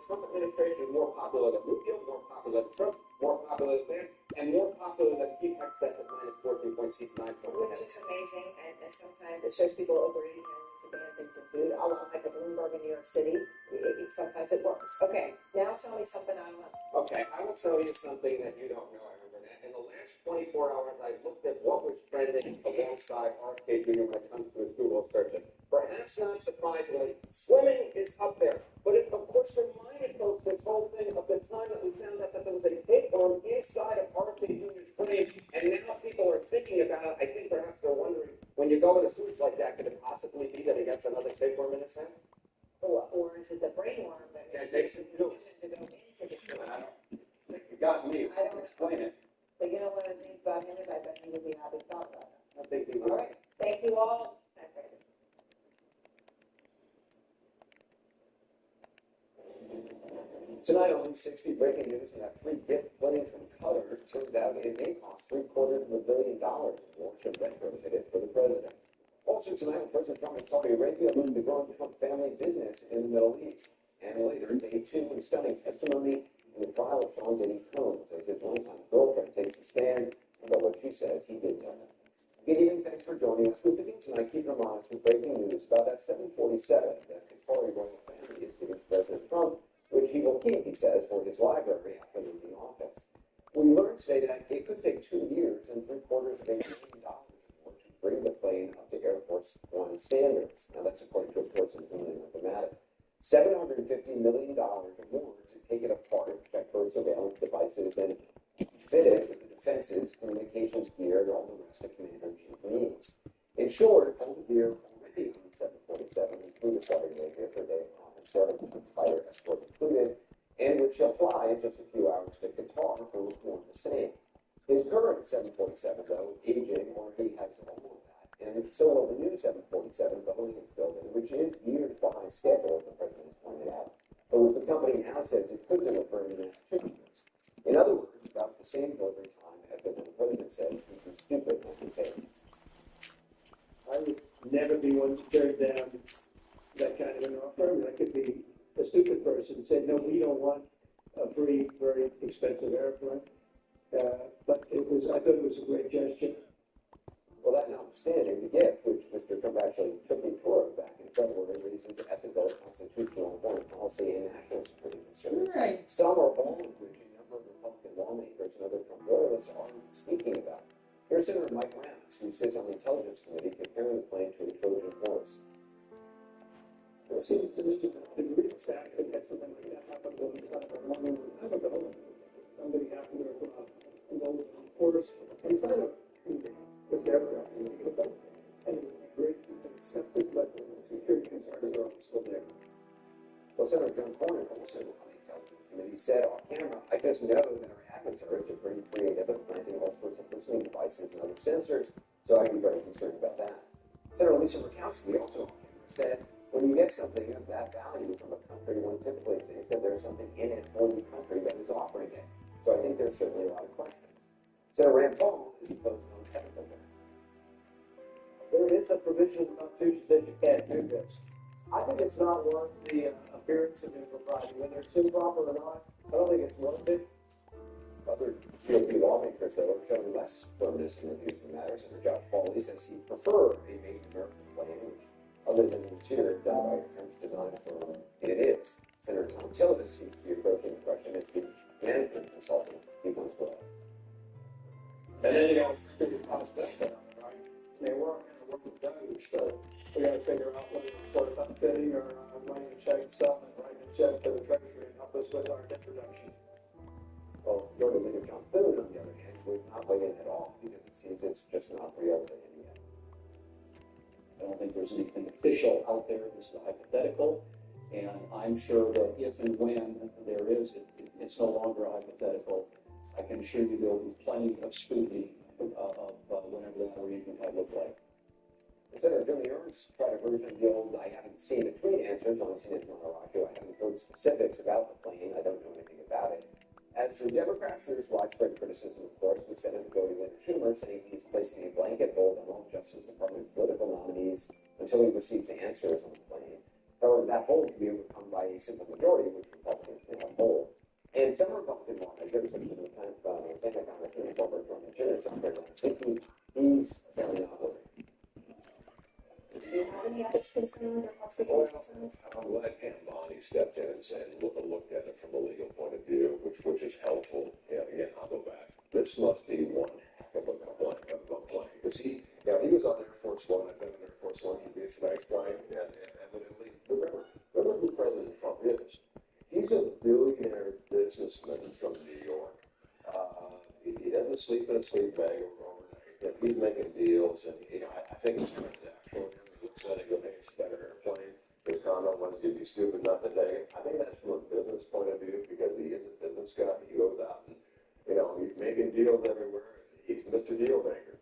Trump administration is more popular than Rubio, more popular than Trump, more popular than Vance, and more popular than Keith Hegseth at minus 14 points. He's 9 points. Which is amazing, and sometimes it shows people overeating and bad things in food. I want like a Bloomberg in New York City. Sometimes it works. Okay, now tell me something I don't know. Okay, I will tell you something that you don't know, Burnett. In the last 24 hours, I looked at what was trending alongside RFK Jr. when it comes to his Google searches. Perhaps not surprisingly, swimming is up there. But it, of course, reminded folks this whole thing of the time that we found out that there was a tapeworm inside of RFK Jr.'s brain, and now people are thinking about it. I think perhaps they're wondering, when you go into suits like that, could it possibly be that he gets another tapeworm in his head? Or is it the brainworm that makes it do to go into the suit? You got me. I don't explain it. But you know, one of the things about him is I bet he would be happy to talk about it. I think he would. All right. Thank you all. Tonight on 60, breaking news on that free gift plane from Qatar. Turns out it may cost $750 million more to retrofit it for the president. Also tonight, President Trump and Saudi Arabia looking to grow the Trump family business in the Middle East. And later, day 2 in stunning testimony in the trial of Sean Diddy Combs as his longtime girlfriend takes a stand about what she says he did to her. Good evening, thanks for joining us. We begin tonight keeping our minds with breaking news about that 747 that Qatari royal family is giving to President Trump, which he will keep, he says, for his library after leaving office. We learned today that it could take 2 years and $750 million to bring the plane up to Air Force One standards. Now, that's according to a person familiar with the matter. $750 million or more to take it apart, check for surveillance devices, then fit it with the defenses, communications gear, and all the rest of Commander-in-Chief needs. In short, all the gear already on the 747 included Saudi Arabia for a day of conference, starting with fighter escort included, and which shall fly in just a few hours to Qatar for more of the same. His current 747, though, aging, already has all of that. And so will the new 747 Boeing is building, which is years behind schedule, as the president has pointed out. But with the company now says it could deliver in the next 2 years. In other words, about the same delivery time as the president says he'd be stupid not to pay. I would never be one to turn down that kind of an offer. I mean, I could be a stupid person and say, no, we don't want a free, very expensive airplane. But I thought it was a great gesture. Well, that notwithstanding, the gift, which Mr. Trump actually took a tour of back in February, raises ethical, constitutional, foreign policy, and national security concerns. Right. Some or all of which a number of Republican lawmakers and other Trump loyalists are speaking about. Here's Senator Mike Rounds, who sits on the Intelligence Committee, comparing the plane to a Trojan horse. Well, it seems to me that the Greeks actually had something like that happen a long time ago. Somebody happened to a golden horse inside of this aircraft, and it would be great if you accepted, but the security concerns are still there. Well, Senator John Cornyn, also on the Intelligence Committee, said off camera, I just know that our adversaries are pretty creative at planting all sorts of listening devices and other sensors, so I'd be very concerned about that. Senator Lisa Murkowski, also on camera, said, when you get something of that value from a country, one typically thinks that there's something in it for the country that is offering it. So I think there's certainly a lot of questions. Senator Rand Paul is opposed to technical there. There is a provision in the Constitution that you can't do this. I think it's not worth the appearance of impropriety, whether it's improper or not. I don't think it's worth it. Other GOP lawmakers, though, are showing less firmness in their views of the matter. Senator Josh Hawley says he'd prefer a made in America plane, which, other than the interior done by a French design firm, it is. Senator Tom Tillis seems to be approaching the question as the management consultant becomes well. And then you got to security cost benefit on it, right? I mean, we're going to work with those, so we got to figure out whether it's sort of unfitting or writing a check, selling it, writing a check to the Treasury and help us with our debt reduction. Well, Majority Leader John Thune, on the other hand, would not weigh in at all because it seems it's just not real to him yet. I don't think there's anything official out there. This is a hypothetical, and I'm sure that if and when there is, it's no longer a hypothetical. I can assure you there will be plenty of scrutiny of whatever that arrangement might look like. Senator Joni Ernst tried a version of the old, I haven't seen the tweet answers, only seen it from Monterrey. I haven't heard specifics about the plane. I don't know anything about it. As for Democrats, there's widespread criticism, of course, with Senate Majority Leader Schumer saying he's placing a blanket hold on all Justice Department political nominees until he receives answers on the plane. However, that hold can be overcome by a simple majority, which Republicans as a whole. And some Republican lawmakers, there was some kind of anti-Congressman Robert Trump out there last week, he's apparently not voting. Do you have any ethics concerns or constitutional concerns? I'm glad Pam Bondi stepped in and said, looked at it from a legal point of view, which is helpful. Again, I'll go back. This must be one heck of a plane, because he was on Air Force One. I've been on Air Force One. He's a nice guy, and evidently, remember who President Trump is. He's a billionaire businessman from New York. He doesn't sleep in a sleep bag overnight. He's making deals, and I think it's transactional. He looks at it and goes, "Hey, it's a better airplane." His comment was, "You'd be stupid not to take it." I think that's from a business point of view, because he is a business guy. He goes out and he's making deals everywhere. He's Mr. Deal Maker.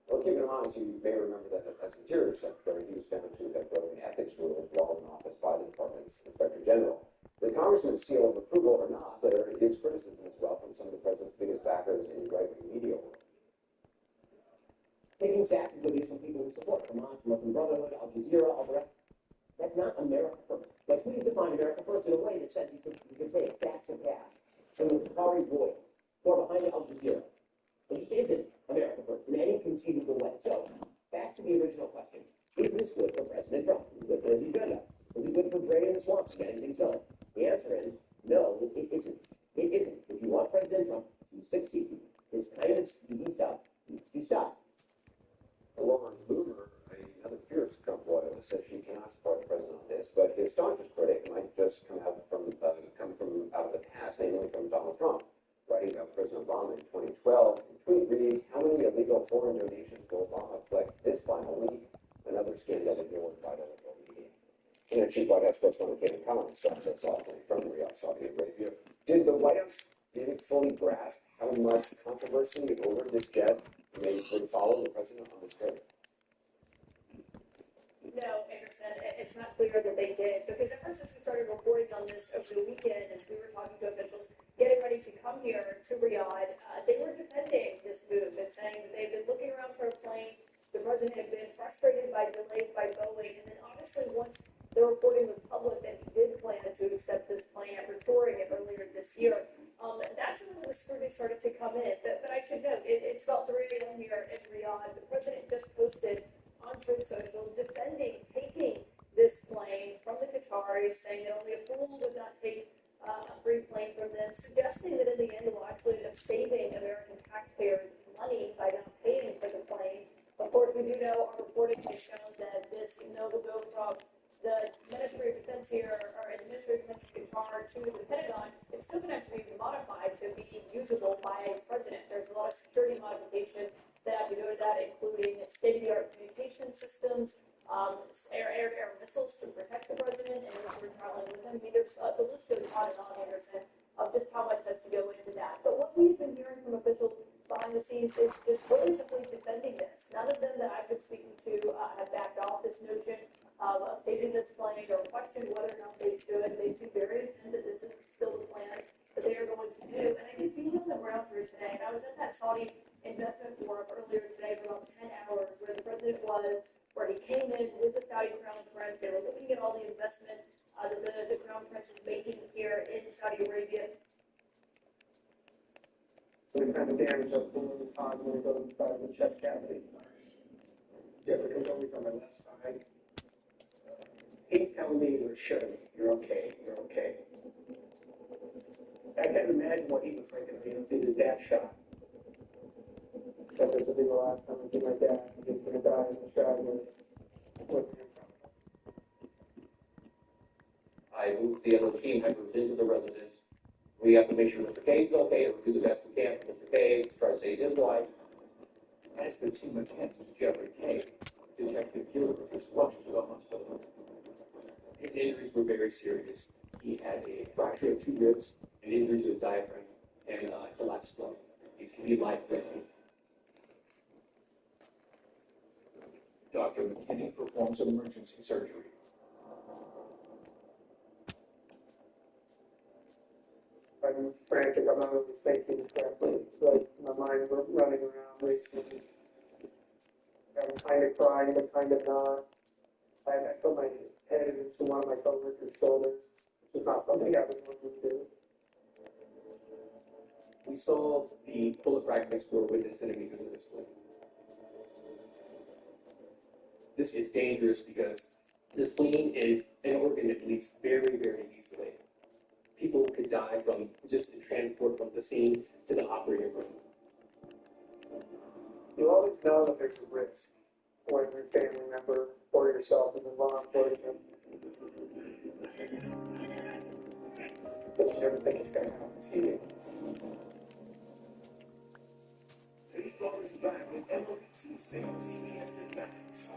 Well, keep in mind, you may remember that as Interior Secretary, he was found to have broken ethics rules while in office by the department's Inspector General. The congressman's seal of approval or not, there is criticism as well from some of the president's biggest backers in the right-wing media world. Taking sacks of good from people who support Hamas, Muslim Brotherhood, Al Jazeera, all the rest. That's not America first. Like, please define America first in a way that says you should take sacks of cash from the Qatari royals who are behind Al Jazeera. It just isn't America first in any conceivable way. So, back to the original question. Is this good for President Trump? Is it good for his agenda? Is it good for draining the swamps and getting things done? The answer is no, it isn't. It isn't. If you want President Trump to succeed, this kind of easy stuff needs to stop. Lauren Lumer, another fierce Trump loyalist, says she cannot support the president on this, but his staunchest critic might just come from out of the past, namely from Donald Trump. Writing about President Obama in 2012, the tweet reads, "How many illegal foreign donations will Obama collect this final week?" Another scandal ignored by the liberal media. And Chief White House correspondent Kevin Collins starts us off from Riyadh, Saudi Arabia. Did the White House really fully grasp how much controversy over this jet would follow the president on this trip? No, Anderson, it's not clear that they did, because ever since we started reporting on this over the weekend, as we were talking to officials getting ready to come here to Riyadh, they were defending this move and saying that they've been looking around for a plane. The president had been frustrated by delays by Boeing, and then obviously once the reporting was public that he did plan to accept this plane after touring it earlier this year, that's when the scrutiny started to come in. But I should note, it's about 3 a.m. here in Riyadh. The president just posted on Truth Social defending taking this plane from the Qataris, saying that only a fool would not take a free plane from them, suggesting that in the end it will actually end up saving American taxpayers money by not paying for the plane. Of course, we do know our reporting has shown that this will go from the Ministry of Defense here, or the Ministry of Defense in Qatar, to the Pentagon. It's still going to have to be modified to be usable by a president. There's a lot of security modification that have to go to that, including state-of-the-art communication systems, air missiles to protect the president, and missile traveling with him. I mean, the list goes on and on, Anderson, of just how much has to go into that. But what we've been hearing from officials behind the scenes is just really simply defending this. None of them that I've been speaking to have backed off this notion of taking this plane or questioned whether or not they should. They seem very intent that this is still the plan that they are going to do. And I did be on the ground here today, and I was at that Saudi investment forum earlier today for about 10 hours, where the president was, where he came in with the Saudi Crown Prince. They were looking at all the investment that the Crown Prince is making here in Saudi Arabia. The kind of damage that balloon causes when it goes inside the chest cavity. Jeffrey always on my left side. He's telling me you're sure, you're okay, you're okay. I can't imagine what he was thinking of his dad shot. That this will be the last time I see my dad. He's going to die in the shower with him. I moved the other team members into the residence. We have to make sure Mr. Cade's okay, and we do the best we can for Mr. Cade, try to save his life. As the team attends to Jeffrey Cade, Detective Gilbert just rushed to the hospital. His injuries were very serious. He had a fracture of 2 ribs, an injury to his diaphragm, and collapsed lung. He's going to be life-threatening. Dr. McKinney performs an emergency surgery. I'm frantic, I'm not really thinking correctly. Like, my mind's running around, racing. I'm kind of crying, but kind of not. I put my head into one of my coworkers' shoulders, which is not something everyone would do. We saw the bullet fragments were within centimeters of this spleen. This is dangerous because the spleen is an organ that bleeds very, very easily. People could die from just the transport from the scene to the operating room. You always know that there's a risk when your family member or yourself is in law enforcement. But you never think it's going to happen to you. Baseball is back with MLB Tuesday on CBS and Max.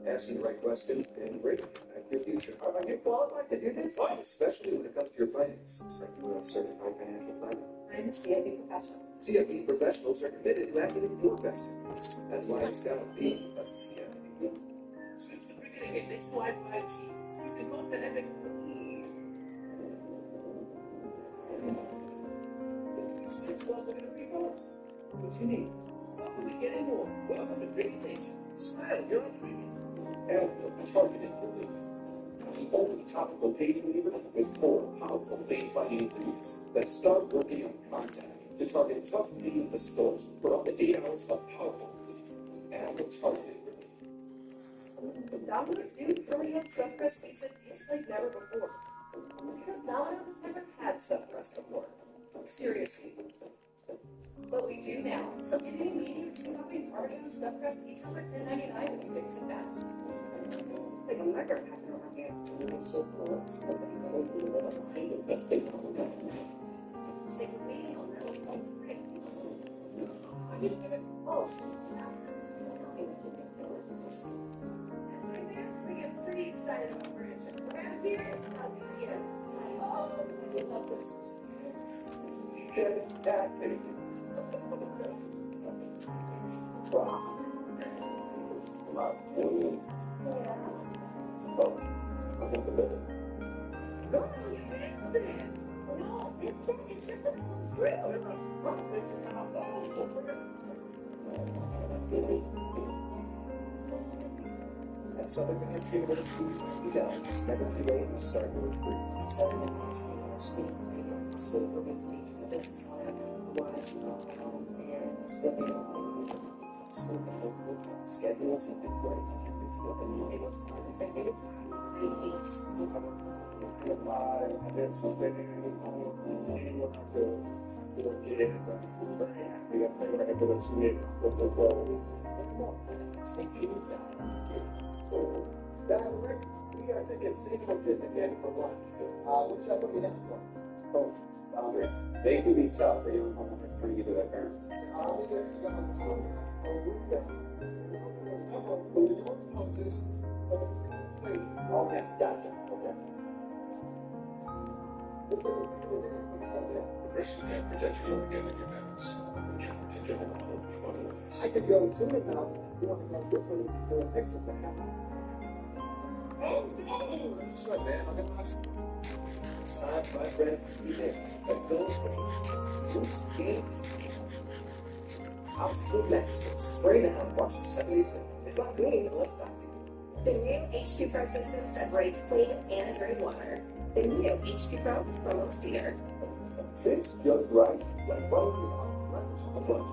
Asking the right question and breaking impact your future. Are you qualified to do this? Especially when it comes to your finances. Are you a certified financial planner? I'm a CFP professional. CFP professionals are committed to acting in your best interests. That's why it's got to be a CFP. Since the beginning, at this Wi-Fi team, you've been more dynamic. It's welcome to people. What you need? Welcome to getting more. Welcome to Pretty Nation. Smile, you're on premium. Advil targeted relief. The only topical pain reliever with 4 powerful pain-fighting ingredients that start working on contact to target tough pain at the source for up to 8 hours of powerful relief. Advil targeted relief. Domino's new brilliant stuffed crust pizza tastes like never before. Because Domino's has never had stuffed crust before. Seriously. But we do now. So get any medium 2-topping Parmesan stuffed crust pizza for $10.99 when you fix it batch. It's like a murder happened over here. My shit looks like a crazy little lie detective. It's like a waiting on that little prick. I didn't get it close. Right there, we get pretty excited about furniture. Around here, it's not the end. Oh, I love this. Fantastic. Wow. Love to. Oh, I'm in the middle. No, you missed it. No, it's just a thrill. At Southern New Hampshire University, you know, it's never too late to start your career. Southern New Hampshire University, a school for me to be a business lawyer, wise, and still be able to School schedules have been great. It's looking it was 3 weeks. I did something when I do kids. I'm very happy that they were able to see it with this role. Dad, Rick, we are thinking sandwiches again for lunch. What should I put you down for? Oh, boundaries. They can be tough for young homeowners turning into their parents. I'll be there to go on weekend. When the door closes, Oh, yes, gotcha. Okay. Chris, you can't protect yourself again with your parents. You can't protect your home otherwise. I could go too now. You want to go different for a mix of that? Oh, that's right, man. I'm gonna ask. Side my friends will be there. But don't think. Your skates. I'll still next. Spray down. Watch the 70s. It's not clean unless it's oxy. The new H2 Pro system separates clean and dirty water. The new H2 Pro from Oak Cedar. Since you're right, like bone, let's have a bunch.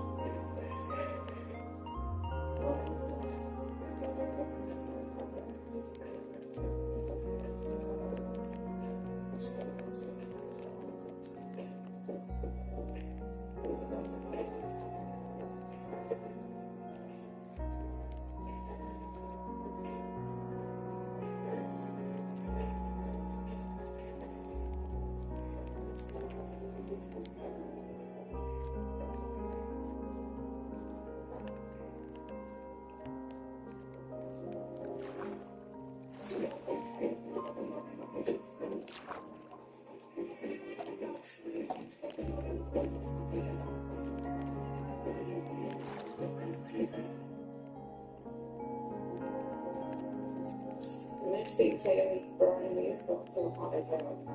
Let's see, Terry, burning me from haunted house.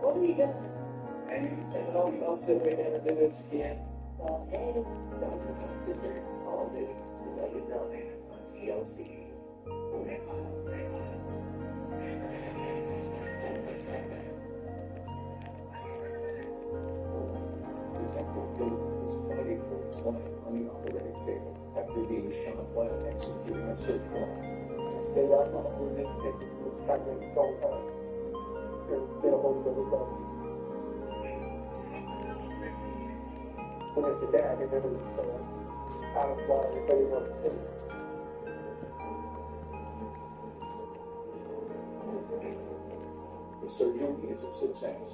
What are you doing? And he said, oh, I'll sit right down and do this again. And that's the consider all day to let you know they on TLC. Detective Bill was fighting for his life on the operating table after being shot while executing a search warrant. Stayed out on the day, was tracking phone calls. Get a hold of everybody. When it's your dad, you never out of Florida, so you know the city. The surgery is a success.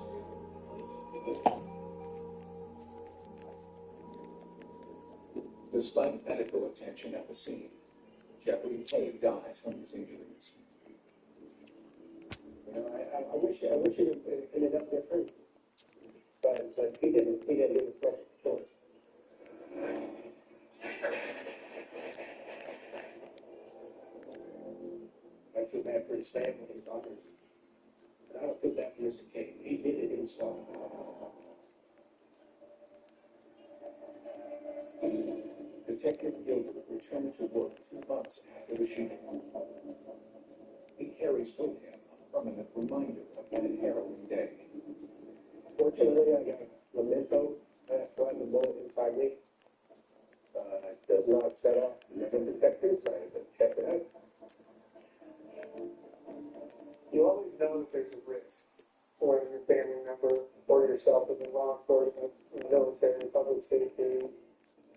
Despite medical attention at the scene, Jeffrey Cave dies from his injuries. You know, I wish it ended up different, but he didn't give his best choice. I feel bad for his family, his daughters. But I don't feel bad for Mr. Cave. He did it himself. Detective Gilbert returned to work 2 months after the shooting. He carries with him a permanent reminder of that harrowing day. Fortunately, I got a memento. That's why the bullet inside me does not set off metal detectors. I had to check it out. You always know that there's a risk for your family member or yourself as a law enforcement, military, public safety.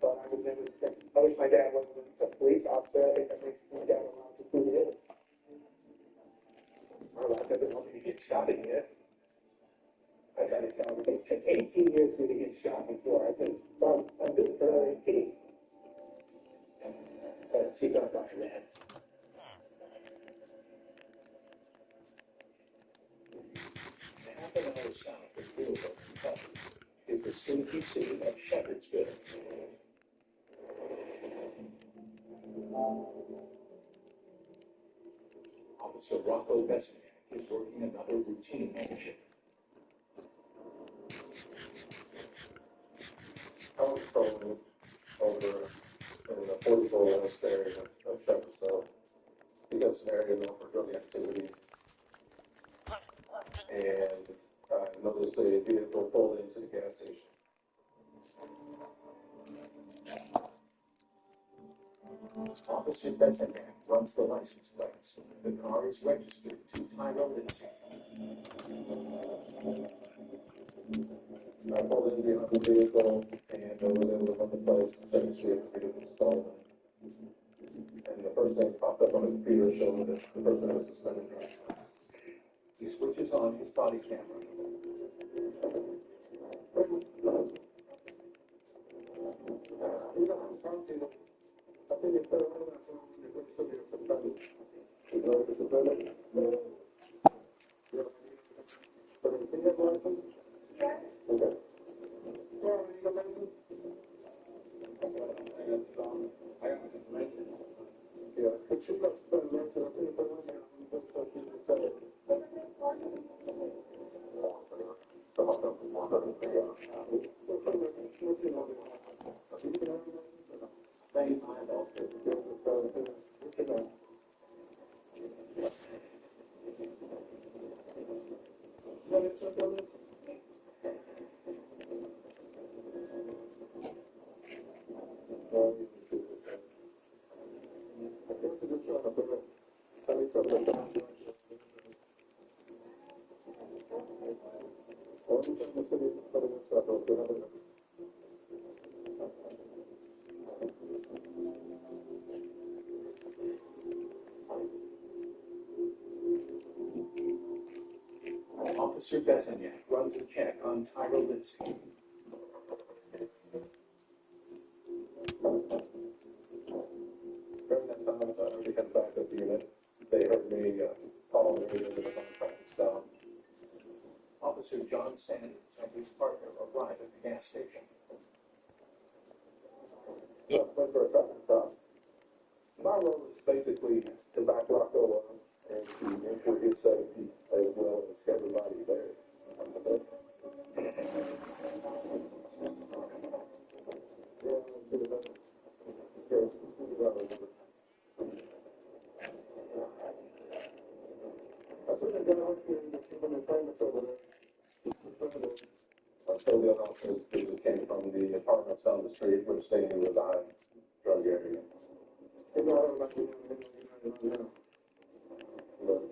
But I would never think. I wish my dad wasn't a police officer. I think that makes my dad a lot of who he is. Well, that doesn't want me to get shot at yet. I got to tell him it took 18 years for me to get shot before. I said, Well, I'm good for another 18. she got after that. Half an hour south of Louisville, Kentucky, is the sleepy city of Shepherdsville. Officer Rocco Bessignac is working another routine night shift. I was patrolling over in the 44 West area of Shepherdsville. We got some area known for drug activity. And I noticed a vehicle pulled into the gas station. Officer Bessignac runs the license plates. The car is registered to Tyra Lindsay. I pulled in behind the vehicle and I was able to run the place and check to see if the vehicle was stolen. And the first thing popped up on the computer showed that the person was suspended driving. He switches on his body camera. You know, I'm talking to you. I think it's better than that phone when you're somebody is suspended. Is that the suspended? No. You have a legal license? Yeah. Okay. You have a legal license? I got information. Yeah, but she got suspended, right? So I'll see if I want to get so she's suspended. What's the name? What's your name? You can have a license or not? Thank you, my adult. What's your name? What insurance on this? What's the good shot up there? I need something like that. Or you send the city for the stuff or whatever. Officer Bessignac runs a check on Tyra Lindsay. During that time, I already had a backup unit. They heard me calling me into the contract stop. Officer John Sanders and his partner arrive at the gas station. Went for a traffic stop. My role is basically to back Rocco up and to ensure his safety as well as everybody there. I said they're gonna work here in the apartments over there. So the other officer just came from the apartments down the street, which they knew was a high drug area. They got everybody in there. But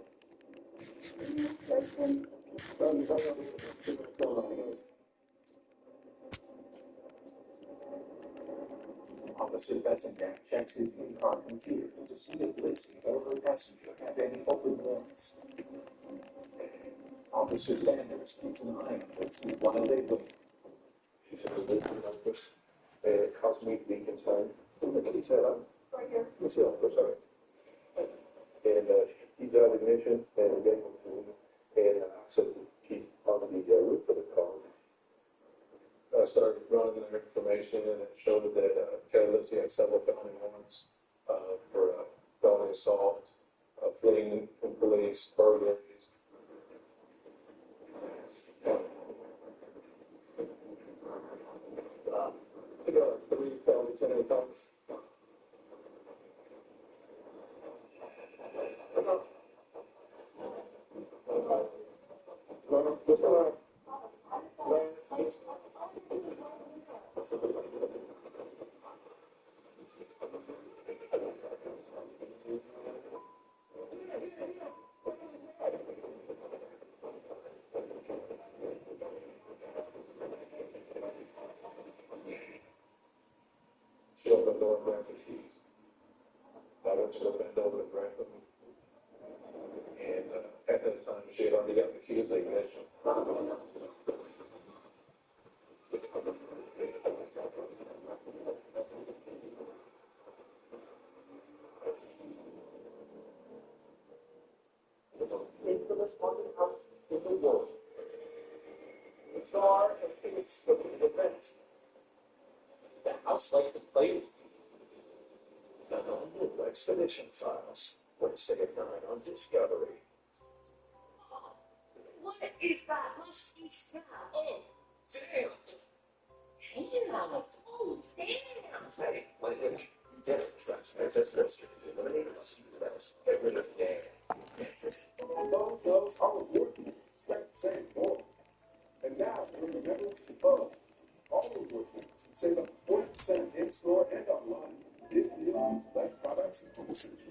Officer Bessenkamp checks his in-car computer to see if Lacey or her passenger have any open wounds. Officer Sanders keeps an eye on Lacey while they wait. he said, like this, and it caused me to be concerned. He said, Right here. let me see, I'm sorry. And he's out of ignition, and we gave him to him, and so he's on the roof of the car. I started running their information, and it showed that Kelly Lacey had several felony warrants for felony assault, fleeing from police, burglaries. They got 3 felony 10 at a time. No, just go on. No, just. She opened the door and grabbed the keys. I went to go bend over to grab them. And at that time, she had already got the keys to the ignition. The most infamous haunted house in the world. The star of its events. The house like to play with New Expedition Files, Wednesday at 9 on Discovery. What is that musty smell? Oh, damn! Damn! Oh, damn! Hey, language. That's eliminate the best. Get rid of damn. Those are award winners. Expect the same more. And now, for the members of the clubs, all award winners can save up to 40% in-store and online. Give deals on select products and essentials.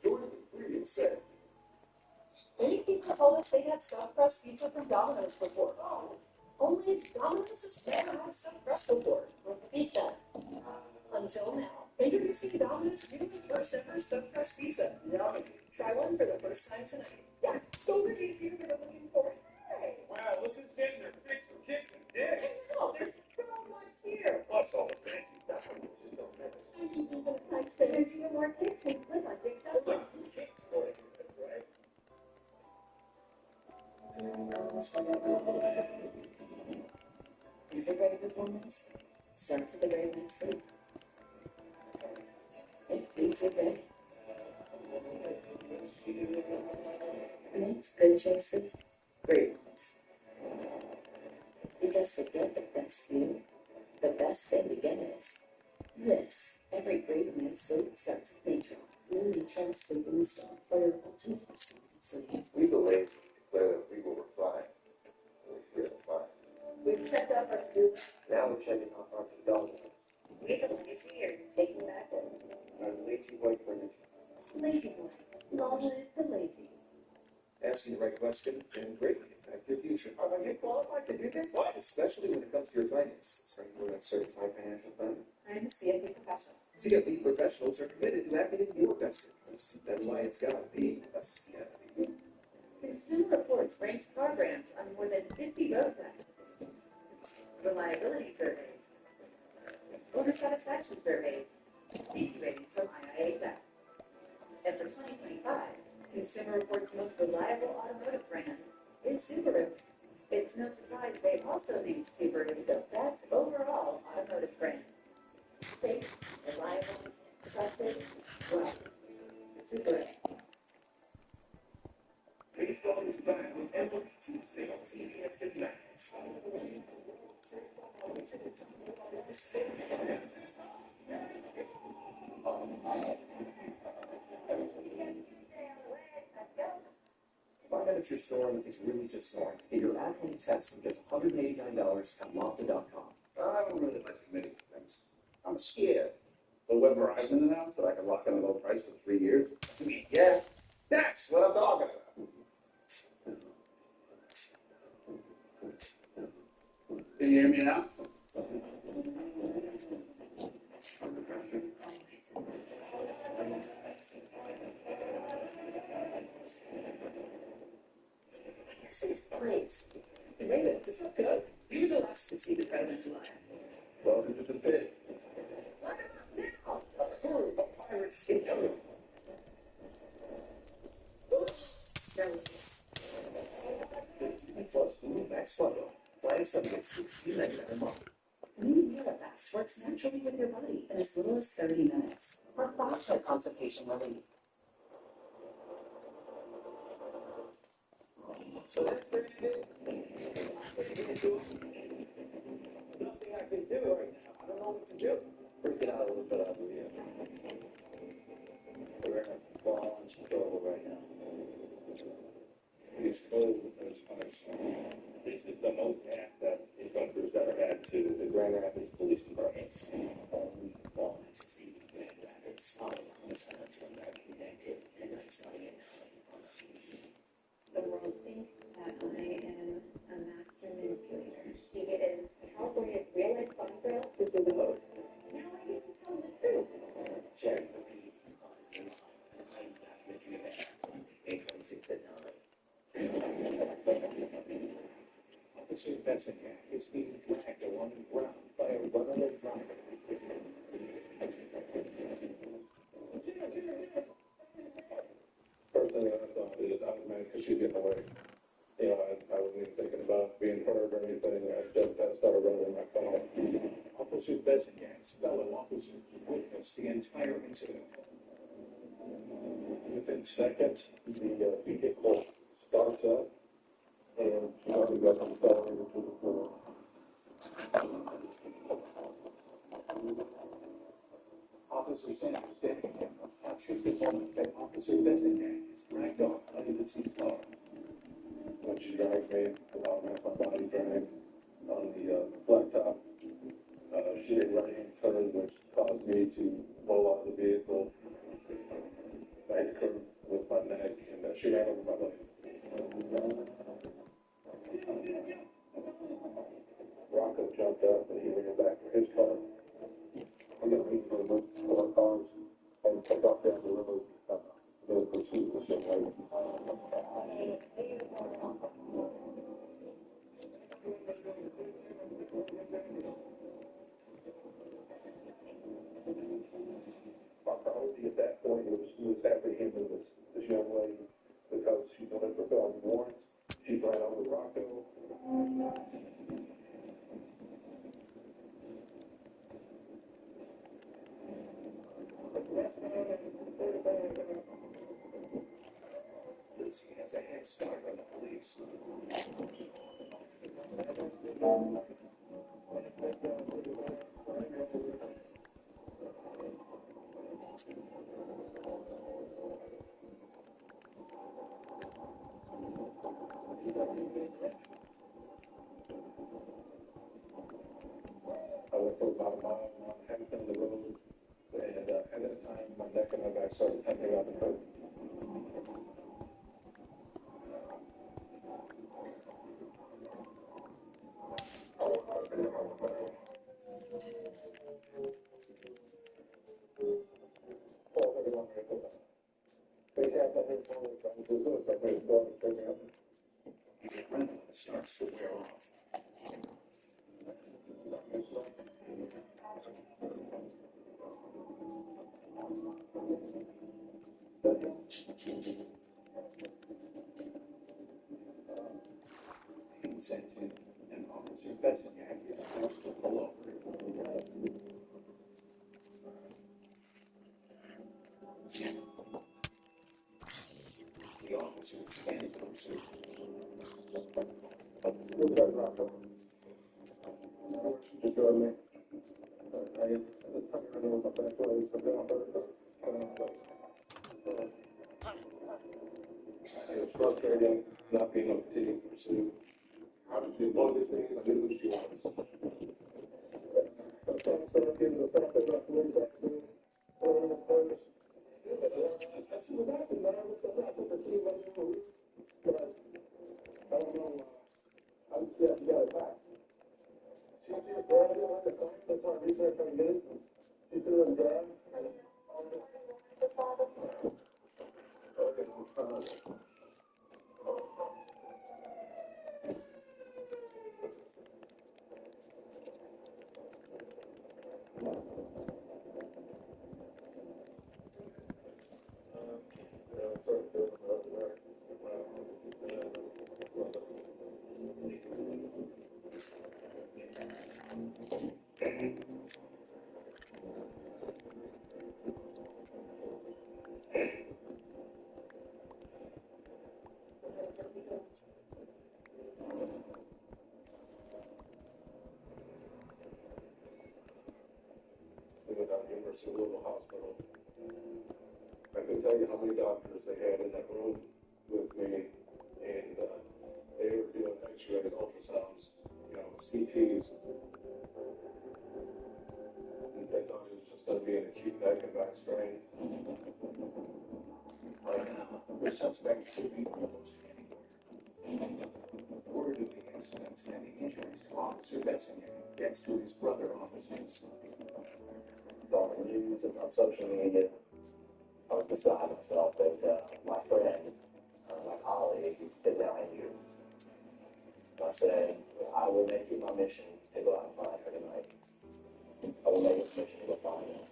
Join for free and safe. Many people told us they had stuffed crust pizza from Domino's before. Oh, only Domino's has never had stuffed crust before with the pizza. Until now. Introducing Domino's new first ever stuffed crust pizza. Yummy. Try one for the first time tonight. Yeah, go read if you've been looking for it. Hey. Wow, look who's getting their fix of kicks and dicks. I know, there's so much here. Plus all the fancy stuff. Don't miss. I said there's even more kicks and clip on Big Shot. Kicks for it, right? Everybody performance starts with a great night's sleep. It's okay. Makes good choices, great ones. Because to get the best view, the best thing to get is this. Every great night's sleep starts with Natron. New Natron sleeping stuff for your ultimate sleep. We delayed to declare that we will reply. We should reply. We've checked off our to-do list. Now we're checking off our to-do list. We the lazy are taking back those. Our lazy white furniture. Lazy boy. Long live the lazy. Asking the right question can greatly impact your future. Are you qualified to do this? What? Especially when it comes to your finances. Are you a certified financial planner? I'm a CFP professional. CFP professionals are committed to acting in your best interest. That's why it's got to be a CFP. Consumer Reports ranks car brands on more than 50 road taxes. Reliability surveys. Owner satisfaction surveys. Safety ratings from IIHS. And for 2025, Consumer Reports' most reliable automotive brand is Subaru. It's no surprise they also named Subaru the best overall automotive brand. Safe, reliable, trusted, well, Subaru. We Baseball is back every Tuesday on CBS and Max. My Miniature Storm is really just storm. Get your at-home test and gets $189 at Mazda.com. I don't really like committing to things. I'm scared. But when Verizon announced that I could lock in a low price for 3 years, I mean, yeah, that's what I'm talking about. Can you hear me now? Sixth place. You made it. It's not good. You were the last to see the president alive. Welcome to the pit. Look out now. A horde of pirates incoming. Plus, next level. Flying something at $16.99 a month. Reading Univax works naturally with your body in as little as 30 minutes. For faster constipation relief. So that's pretty good. Nothing I can do right now. I don't know what to do. Freaking out a little bit out of you. We're in a launch trouble right now. He's told as much. This is the most access the country's ever had to the Grand Rapids Police Department. Only one is the Grand Rapids. All the Senate to American connected and I'm starting it. The world thinks that I am a master manipulator. She is California's real life fun girl. This is the host. Now I get to tell the truth. Sharing the peace on his and I'm back with you there. 8:26 at 9. Officer Benson is being dragged along the ground by a runaway driver. First thing I thought is I was mad because she's getting away. You know, I wasn't even thinking about being hurt or anything. I started running my car. Officer Besingham's fellow officers witnessed the entire incident. Within seconds, the vehicle starts up and she already got the accelerator to the floor. Officer Sanders Bensingham captures the moment that Officer Bessingham is dragged off under the seat car. When she dragged me, allowed me my body drag on the blacktop. She did right hand turn, which caused me to roll out of the vehicle. I hit the curb with my neck, and she ran over my leg. Rocco jumped up, and he ran back for his car. We got beat for the most four cars, and took off down the road. The pursuit was young lady. My priority at that point was apprehending this young lady because she wanted for felony warrants. She ran over Rocco. Lucy has a head start on the police. I went for about a mile and a half down the road, and at that time, my neck and my back started tightening up and hurt. Paul, everyone, The adrenaline starts to wear off. Pain sets in, and Officer Bessingham is forced to pull over. The officers stand What's that rock on? Did you me? I at the time I know what my back legs, I've been out there. It's frustrating not being able to continue to pursue. How to do one of the things I knew what she was. That's all I'm saying, give us something about the news actually. She was acting nervous, I thought I took her to but I don't know, she has to get it back. She did bad, that's why I researched her again. She threw him down. We went down to University Louisville Hospital. I couldn't tell you how many doctors they had in that room with me, and they were doing X-rays, ultrasounds, CTs. And they thought it was just going to be an acute neck and back strain. Right now, the suspect should be almost anywhere. Word of the incident and the injuries to Officer Bessinger gets to his brother officers. It's on the news, it's on social media. I was beside myself that my friend, my colleague, is now injured. I said, I will make it my mission to go out and find her tonight. I will make it a mission to go find her.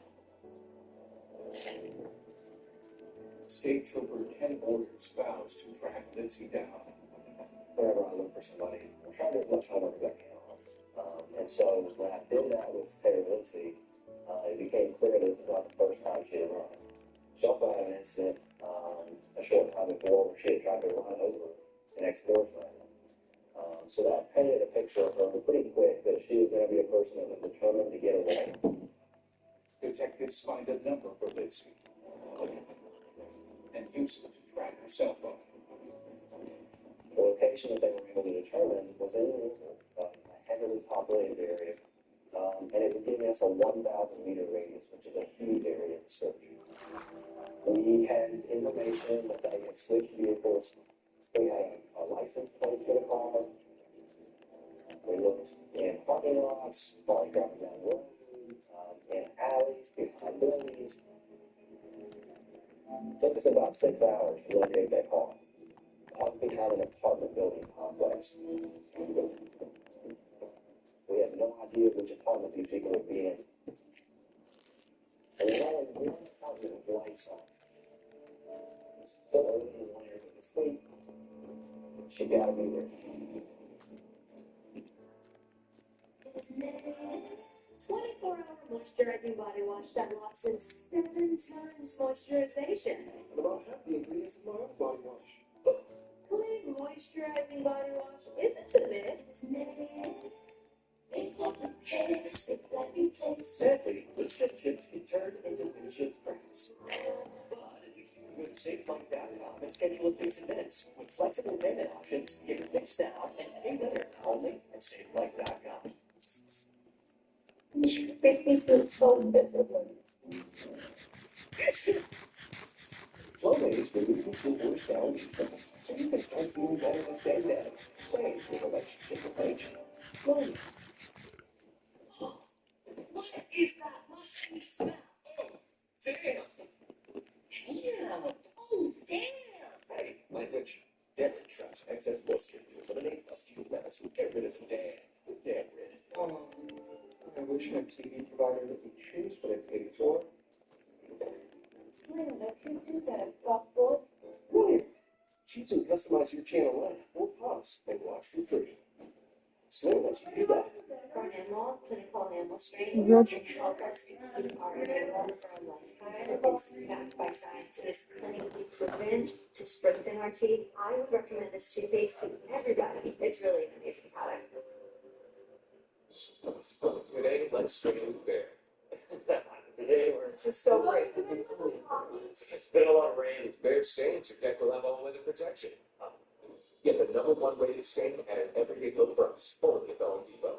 State Trooper Ken Boyers vows to track Lindsay down. Whenever I look for somebody, I'm trying to do as much homework as I can. And so when I did that with Terry Lindsay, it became clear this was not the first time she had run. She also had an incident a short time before where she had tried to run over an ex-boyfriend. So that painted a picture of her pretty quick that she was going to be a person that was determined to get away. Detectives find a number for Lindsay and use it to track her cell phone. The location that they were able to determine was in a heavily populated area, and it was giving us a 1,000-meter radius, which is a huge area to search. We had information that they had switched vehicles. We had a license plate for the car. We looked in parking lots, cars driving down the road, in alleys, behind buildings. It took us about 6 hours to locate that car. Parked behind an apartment building complex. We had no idea which apartment these people would be in. And we only one apartment with lights on. Still early in the morning was asleep. She gotta be there. 24-hour moisturizing body wash that locks in 7 times moisturization. And about half the ingredients in my own body wash. Clean moisturizing body wash isn't a myth. Sadly, leadership chips can turn into leadership cracks. But if you go to SafeLight.com and schedule a fix in minutes with flexible payment options, get your fix now and pay later only at SafeLight.com. You make me feel so miserable. Flonase removes the worst allergy symptoms, so you can start feeling better the same day. Same with relationship approach. Flonase. What is that musky smell? Damn! Damn! Oh, damn! Hey, language. Deadly traps excess musket to eliminate musky medicine. Get rid of the damn with damn rid. I wish my TV provider let me choose what I paid for. Slim, don't you do that, fuckboy? What? Choose and customize your channel life or pause and watch for free. Slim lets you do that. enamel, clinical enamel strain, can help us to keep our enamel for a lifetime. It's backed by science. It is clinically proven to strengthen our teeth. I would recommend this toothpaste to everybody. It's really an amazing product. Today, let's strain Bear. Today, this is so great. It's been a lot of rain. Bear stains are decked with all weather protection. Get the #1 rated stain at an everyday low price, only at the Home Depot.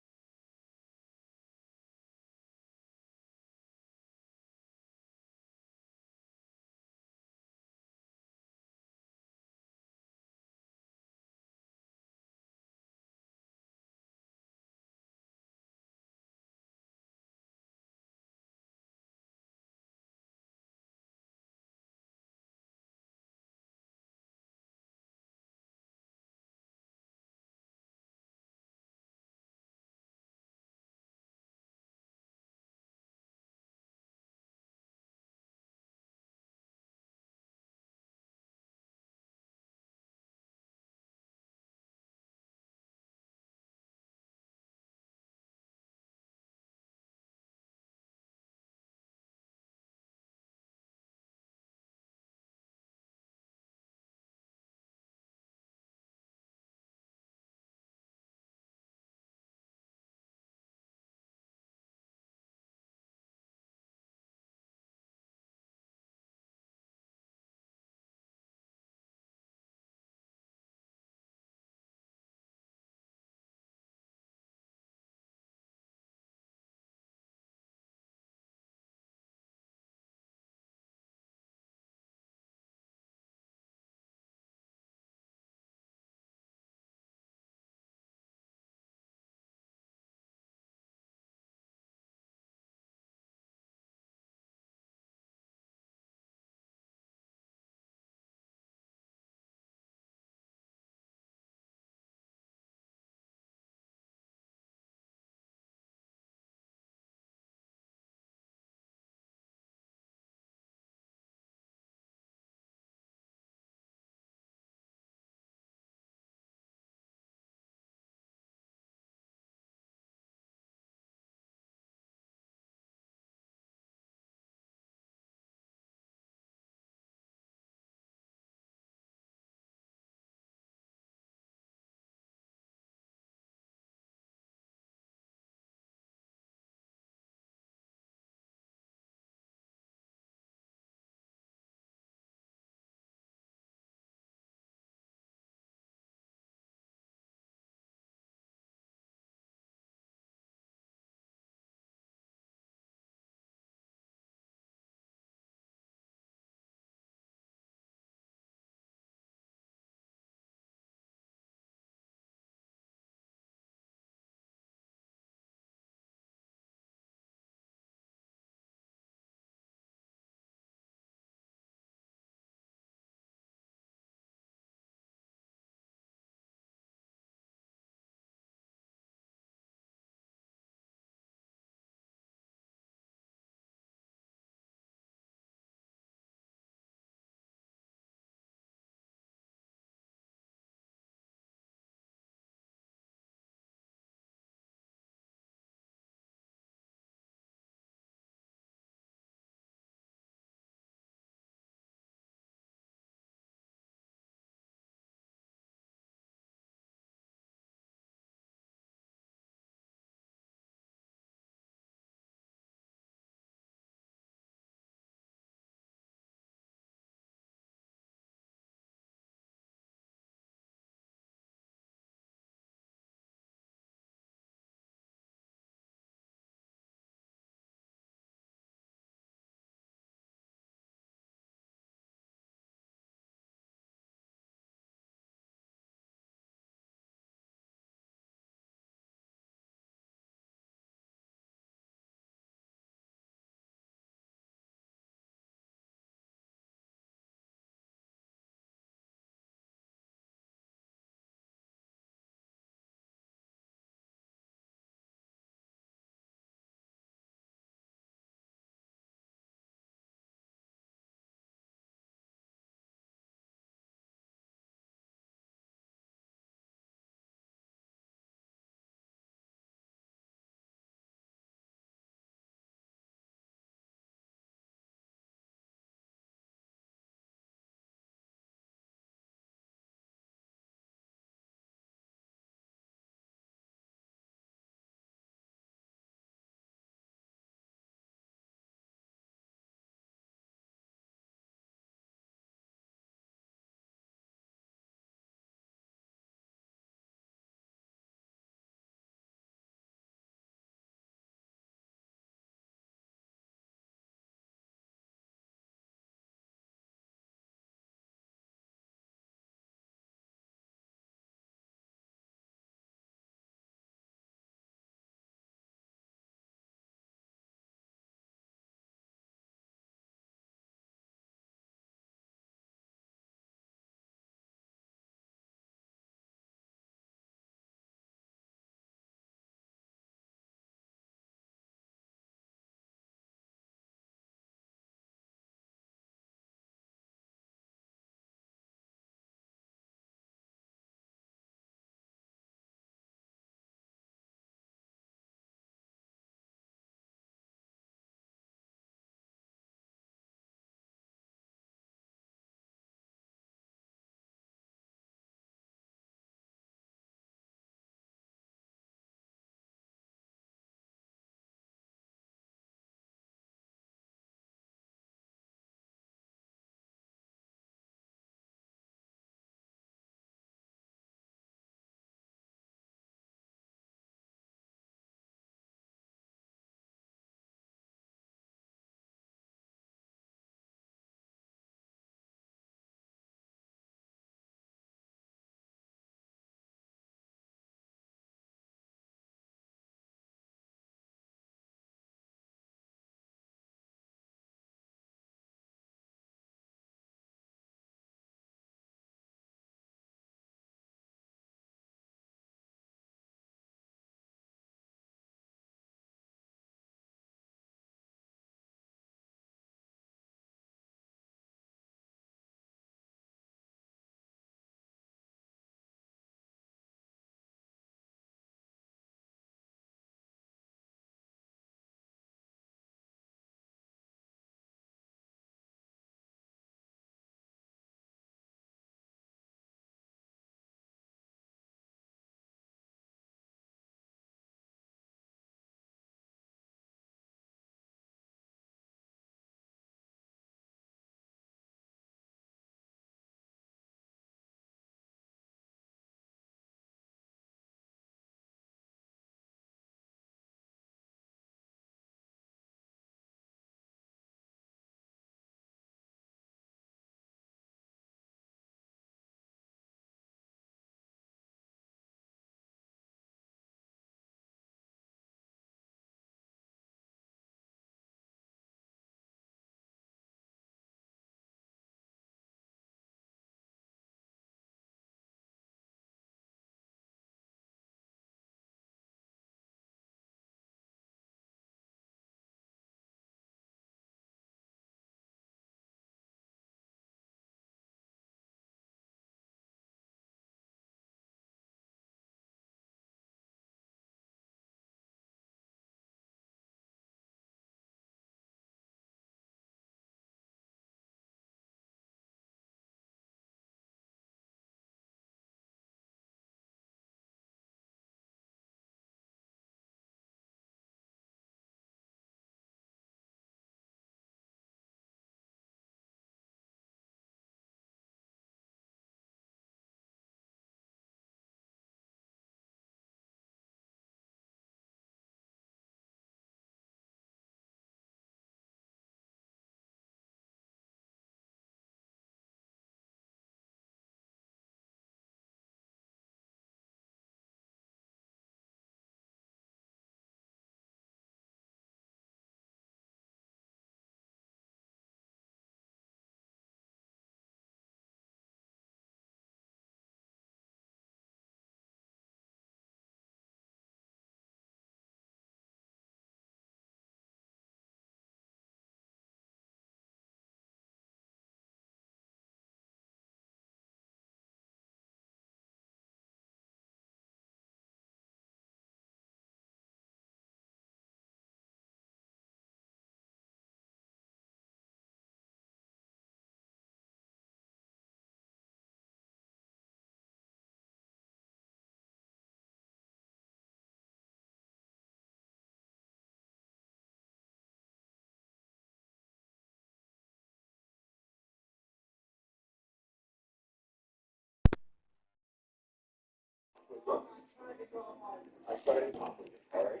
I started talking, all right?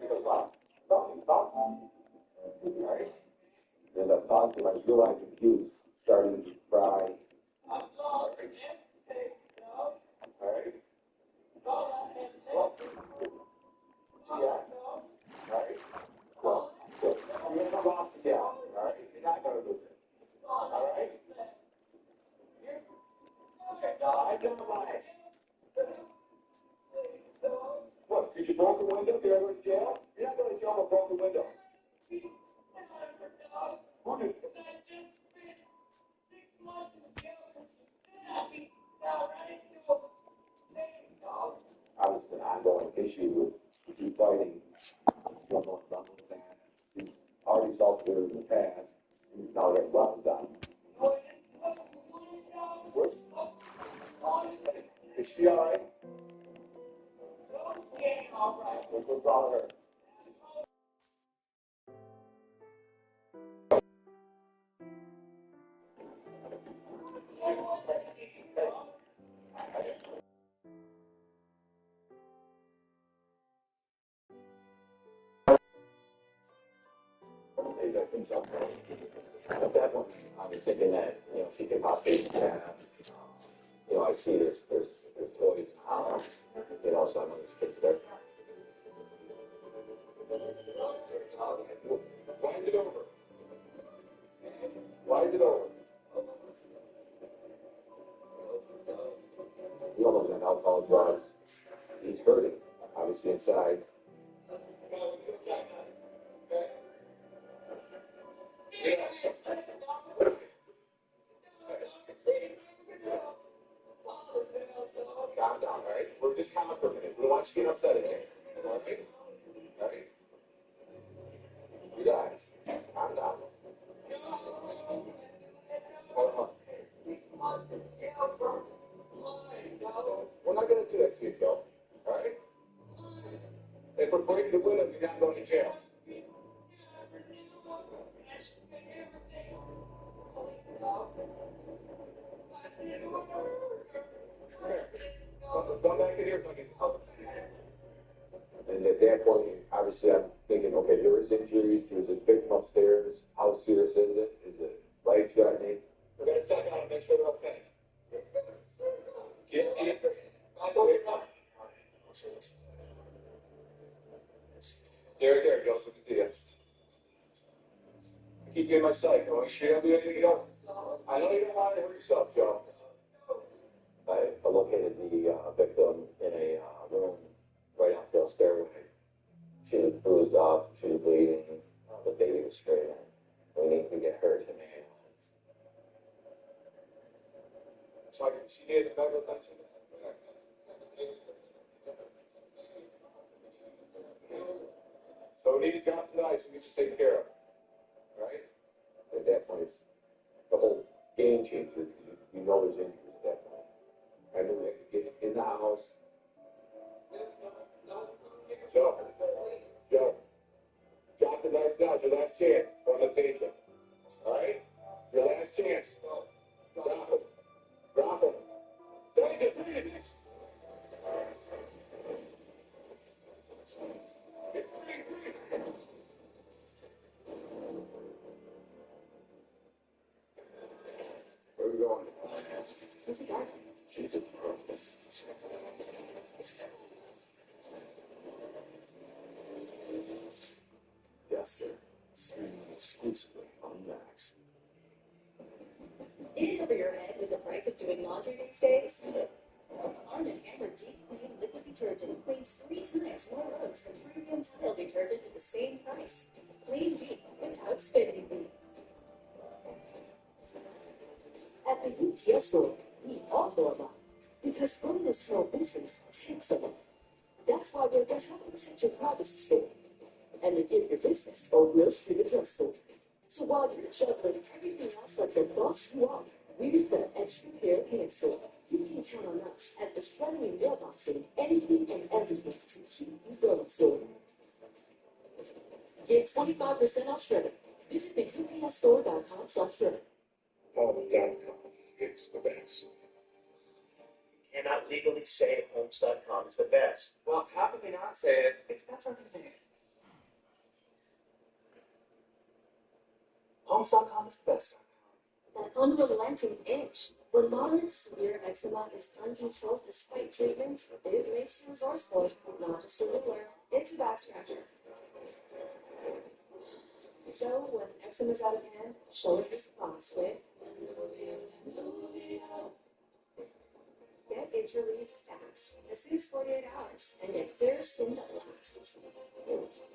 He goes, wow, talking. All right? As I was talking to him, I was realizing he was starting to cry. All right? Well, see that? All right? Well, good. You're gonna lost the gal, all right? You're not gonna lose it. All right? I don't lie. What, did you broke a window? Did I go to jail? You're not going to jail for broken window. Who did? Obviously, an ongoing issue with you fighting, and he's already self-cleared in the past, and now he has weapons on him. What's, is she all right? What's wrong with her? At that point, I was thinking that, she could possibly have, I see there's toys in the house, so I know there's kids there. Why is it over? Why is it over? You almost on alcohol, drugs. He's hurting, obviously, inside. Calm down, all right? We're just calm for a minute. We don't want you to get upset again. All right? All right? Relax. Calm down. We're not going to do that to you, Joe. All right? If we're breaking the window, you're not going to jail. Come back in here so I can tell. And at that point, obviously, I'm thinking, okay, there was injuries, there's a victim upstairs. How serious is it? Is it life-threatening? We're going to check out and make sure they're okay. I'll tell you now. There, Joseph, good to see you. Keep you in my sight. Don't you do anything you don't. I know you don't want to hurt yourself, Joe. I located the victim in a room right off the stairway. She was bruised up, she was bleeding, the baby was screaming. We need to get her to the ambulance. So she needed medical attention? So we need to drop to the ice and get you taken care of. Right? At that point, it's the whole game changer. You know there's injuries at that point. I knew we had to get in the house. Joe, drop the knives now. It's your last chance. I'm going to take them. All right? Your last chance. Drop them. Drop them. Take it. Where are we going? She's a Dexter, streaming exclusively on Max. In over your head with the price of doing laundry these days? Arm & Hammer Deep Clean Liquid Detergent cleans 3 times more rugs than premium tile detergent at the same price. Clean deep without spending deep. At the UPS store, we offer a lot because running a small business takes a lot. That's why we're the Shop Protection Privacy Store and to give your business a real street address store. So while you're juggling everything else like the boss you are, we're the extra pair of hands store. You can count on us as the friendly mailboxing anything and everything to keep you going, store. Get 25% off shredding. Visit the UPSstore.com/shredding. Home.com. It's the best. cannot legally say Homes.com is the best. Well, how can we not say it if that's our name? Homes.com is the best. That unrelenting itch. When moderate to severe eczema is uncontrolled despite treatment, it makes you resourceful, not just a ruler. It's a back scratcher. So when eczema's out of hand, show it your supplies with Get itch relief fast, as soon as 48 hours, and get clear skin that lasts.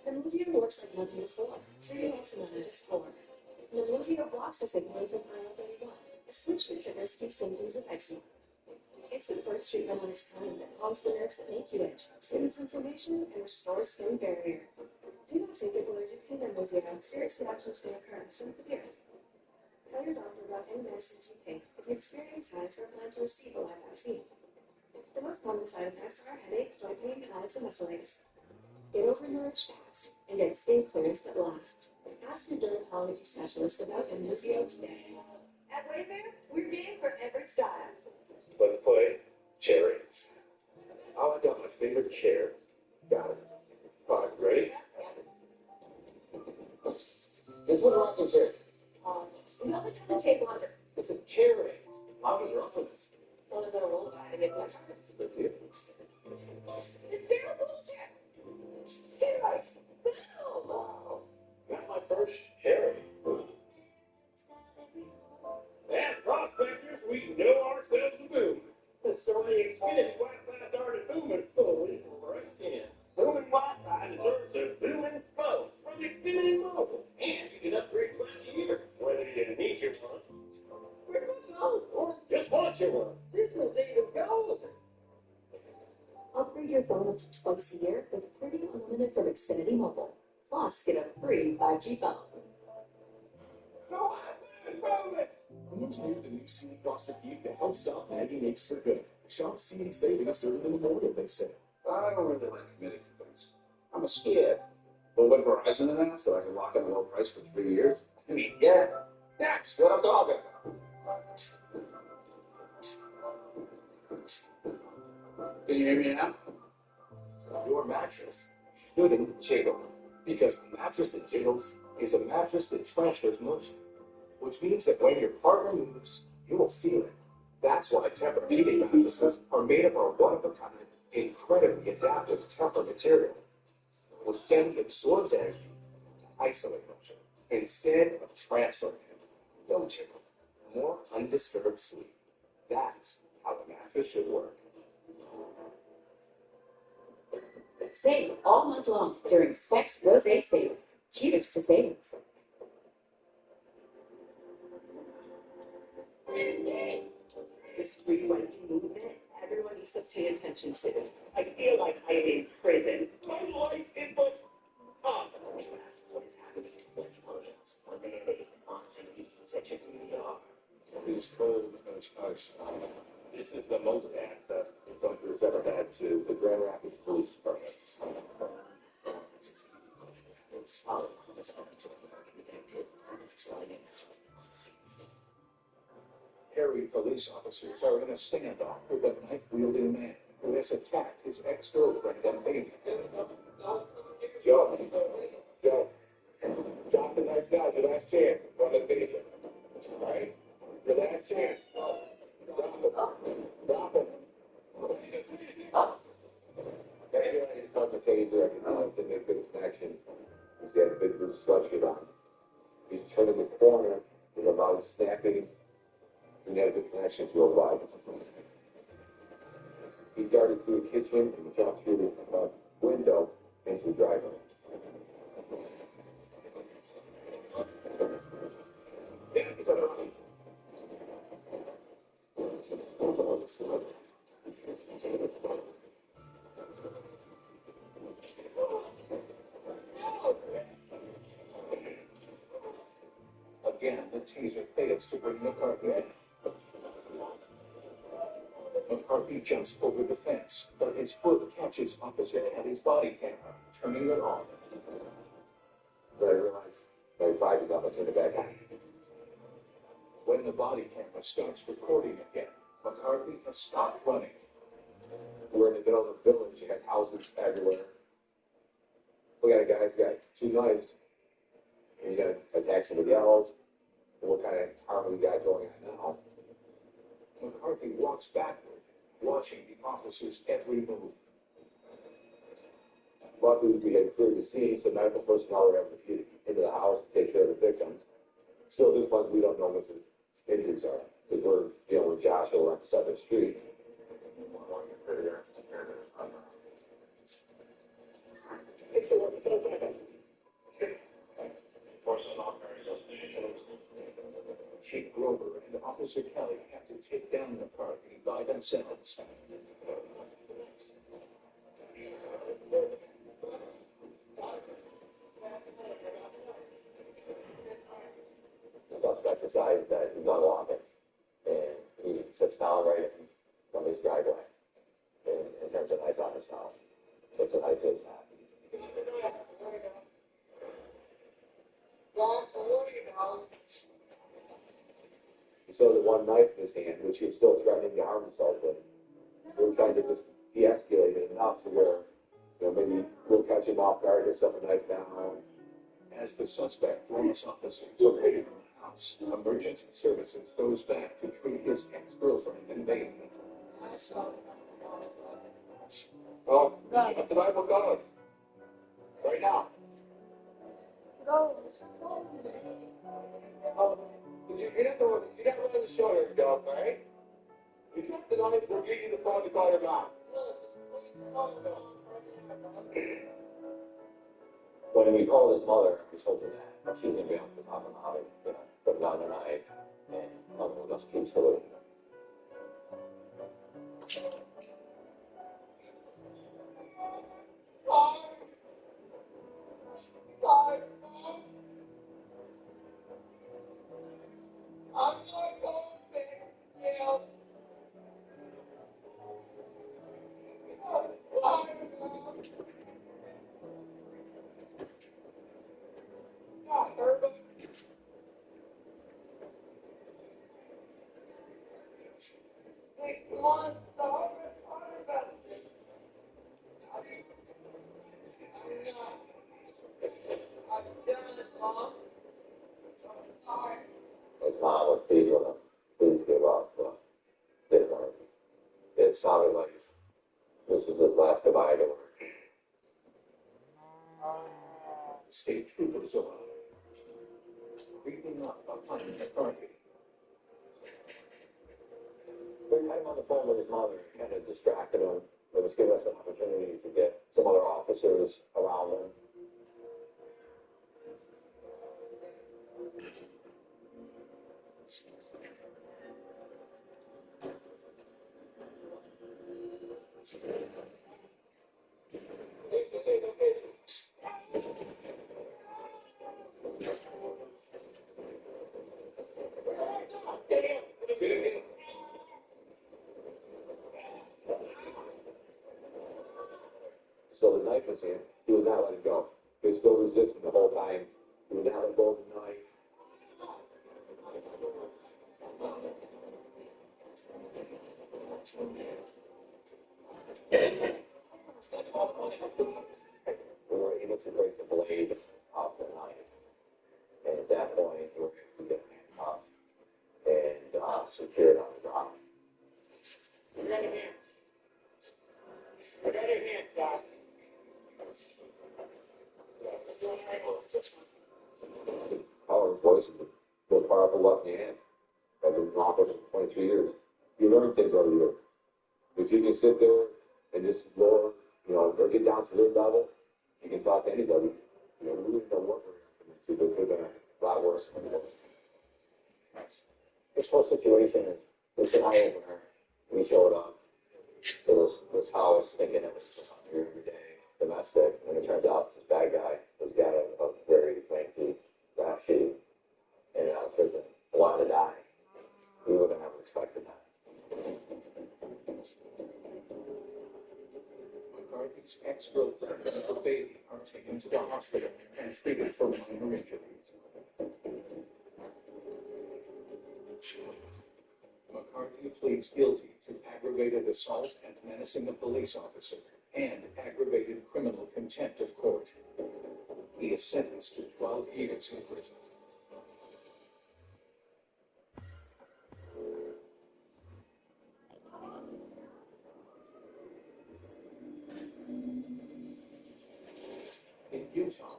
Nemluvio works like nothing before, treating eczema in just 4. Nemluvio blocks the signaling from IL-31, a switch that triggers key symptoms of eczema. It's the first treatment of its kind that calms the nerves that make you itch, soothes inflammation, and restores skin barrier. Do not take it allergic to Nemluvio. Serious reactions may occur, so severe. Tell your doctor about any medicines you take if you experience hives or plan to receive a live vaccine. The most common side effects are headache, joint pain, hives, and muscle aches. Get overnourished fast and get skin clearance that lasts. Ask your dermatology specialist about Nemluvio today. At Wayfair, we're game for every style. Let's play chariots. I got my favorite chair. Got it. All right, ready? This one rocking chair. The only time I take longer. It's a chariot. How was wrong with this? Well, there's a roll guy to get my It's good deal. It's very cool chair. Yes. Wow. That's my first chariot. As prospectors, we know ourselves a boom. The story Xfinity Wi-Fi started booming fully for us in. Booming Wi-Fi deserves a booming phone from Xfinity Mobile. And you can upgrade twice a year, whether you need your one, or just want your one. This will be the gold. Upgrade your phone up to twice a year with Premium Unlimited from Xfinity Mobile. Plus, get a free 5G phone. Go on, booming. We engineered the new CD Foster Cube to help stop nagging aches for good. Shop CD savings during the Memorial Day sale. I don't really like committing to things. I'm scared. But when Verizon announced that I could lock in a low price for 3 years, I mean, yeah, that's what I'm talking about. Can you hear me now? Your mattress shouldn't jiggle, because a mattress that jiggles is a mattress that transfers motion, which means that when your partner moves, you will feel it. That's why Tempur-Pedic mattresses are made of our one-of-a-kind, incredibly adaptive Tempur material, which gently absorbs energy to isolate motion instead of transferring it. No jiggle, more undisturbed sleep. That's how a mattress should work. Save all month long during Specs Rose Sale. Cheers to savings. This free-ranking movement, everyone needs to pay attention to. I feel like I'm in prison. My life is but What is happening to men's photos when they have on ID such a DVR? It's cold and it's ice. This is the most access the Thunder has ever had to the Grand Rapids Police Department. It's solid. It's Harry police officers are in a standoff with a knife-wielding man who has attacked his ex-girlfriend and baby. Joe, drop the knife now. It's your last chance in front of the taser. All right? It's your last chance. Drop him. Anyway, he's on the taser. I can tell him to make good connection. He's got a big blue sweatshirt on. He's turning the corner with a loud snapping. He had a good connection to a wife. He darted through the kitchen and jumped through the window into the driveway. Yeah, it's on Again, the taser fails to bring McCarthy in. McCarthy jumps over the fence, but his foot catches opposite Eddie's body camera, turning it off. But I realized my body got my turn it back on. When the body camera starts recording again, McCarthy has stopped running We're in the middle of the village, you got houses everywhere. We got a guy who's got 2 knives, and you gotta attack somebody else. What kind of harm we got going on now? McCarthy walks backward, watching the officer's every move. Luckily, we had cleared the scene, so medical personnel were able to get into the house to take care of the victims. Still, at this point, we don't know what the injuries are, because we're dealing with Joshua on 7th Street. Chief Grover and Officer Kelly have to take down McCarthy by themselves. The suspect decides that he's not walking, and he sits down right in front of his driveway and turns a knife on himself. Puts a knife to his back. He saw the one knife in his hand, which he was still threatening to harm himself with. We were trying to just de-escalate it enough to where, maybe we'll catch him off guard, he'll set the knife down. As the suspect draws officers away from the house, emergency services goes back to treat his ex-girlfriend in vain. Oh, the knife, we're going. Right now. Go. You're not running the show here, Joe, all right? You dropped the knife, we'll give you the phone to call your mom. When we called his mother, we told her that she was going to be able to talk about it, put down the knife, and mother would just peacefully. I'm not going back to jail. I'm sorry, Mom. I hurt him. 6 months, the hardest part about it. I'm not. I've done it, Mom. I'm sorry. His mom would plead with him, please give up, but didn't work. It sounded like this was his last goodbye to her. State troopers arrive, creeping up behind McCarthy. We had him on the phone with his mother, kind of distracted him. It was giving us an opportunity to get some other officers around him. So the knife was in, he was not letting go. He was still resisting the whole time. He would not let go of the knife. We were able to break the blade off the knife. And at that point, we were able to get handcuffed and secured on the ground. I got your hands. I got your hands, Josh. Powerful voice is the most powerful weapon you have. I've been in office for 23 years. You learn things over the years. If you can sit there and just lower, or get down to their level, you can talk to anybody. We didn't know what we were going to do, but it could have been a lot worse. This whole situation is an eye-opener. We showed up to this house thinking it was your everyday domestic, and it turns out this bad guy who's got a very lengthy rap sheet and out of prison, wanted to die. We would have never expected that. McCarthy's ex-girlfriend and her baby are taken to the hospital and treated for minor injuries. McCarthy Murphy pleads guilty to aggravated assault and menacing a police officer and aggravated criminal contempt of court. He is sentenced to 12 years in prison. In Utah,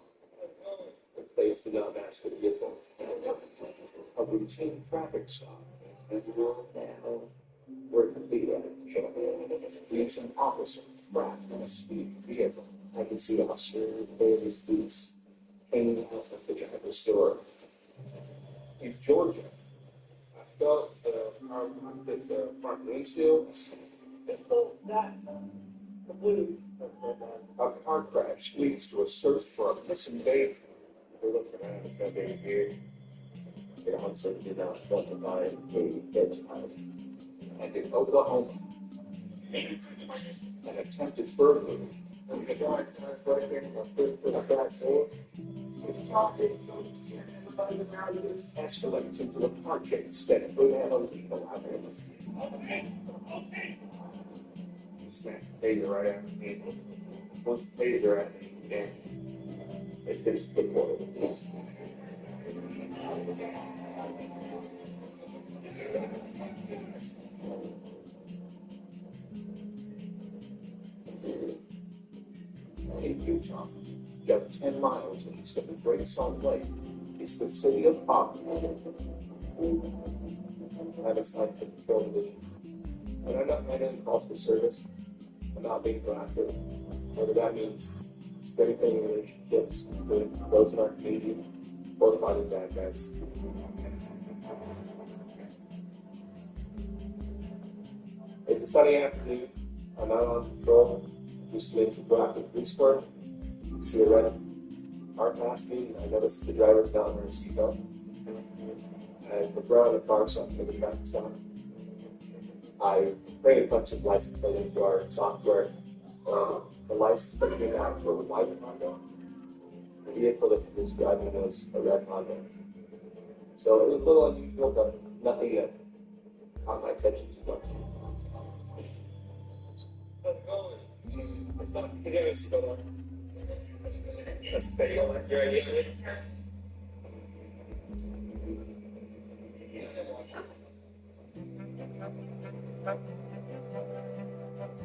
the place did not match the vehicle. A routine traffic stop, and now we're completely out of control. Leaves an officer trapped in a speed vehicle. I can see Officer Bailey's boots hanging out of the driver's door. In Georgia, I felt the car at the front windshield. A car crash leads to a search for a missing baby. We're looking at that baby here. The officer did not want to find a dead child. And in Oklahoma, an attempted burglary. And the guy right there for the back door. Escalates into a car chase that could have a lethal outcome. He snaps the taser right at me. Once the taser at me, and it takes the boy with this. In Utah, just 10 miles east of the Great Salt Lake, is the city of Ogden. I have a site for control division. When I'm not handling calls for service, I'm not being proactive. Whether that means strengthening relationships with those in our community or fighting bad guys. It's a sunny afternoon. I'm out on patrol. Just doing some proactive police work. See a red car pass me, and I notice the driver's not wearing a seatbelt. I look around the car, so I'm going to traffic stop. I bring a bunch of license plate into our software. The license plate came out for a white Honda. The vehicle that he was driving was a red Honda. So it was a little unusual, but nothing that caught my attention too much. How's it going? It's not to get us going. Let's stay on your idea.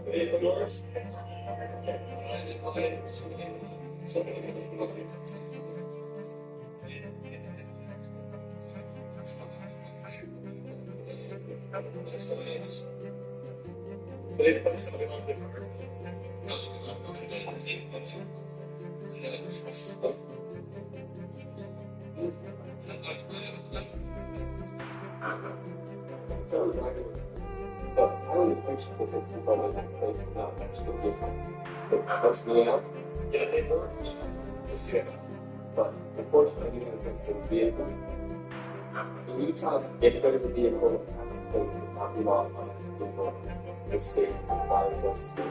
Vehicle doors. So they put something on the car. I don't appreciate it because it's not actually different. It helps me out. Yeah, they work. But unfortunately, you don't get the vehicle. In Utah, if there's a vehicle that hasn't been talking on a vehicle, the state requires us to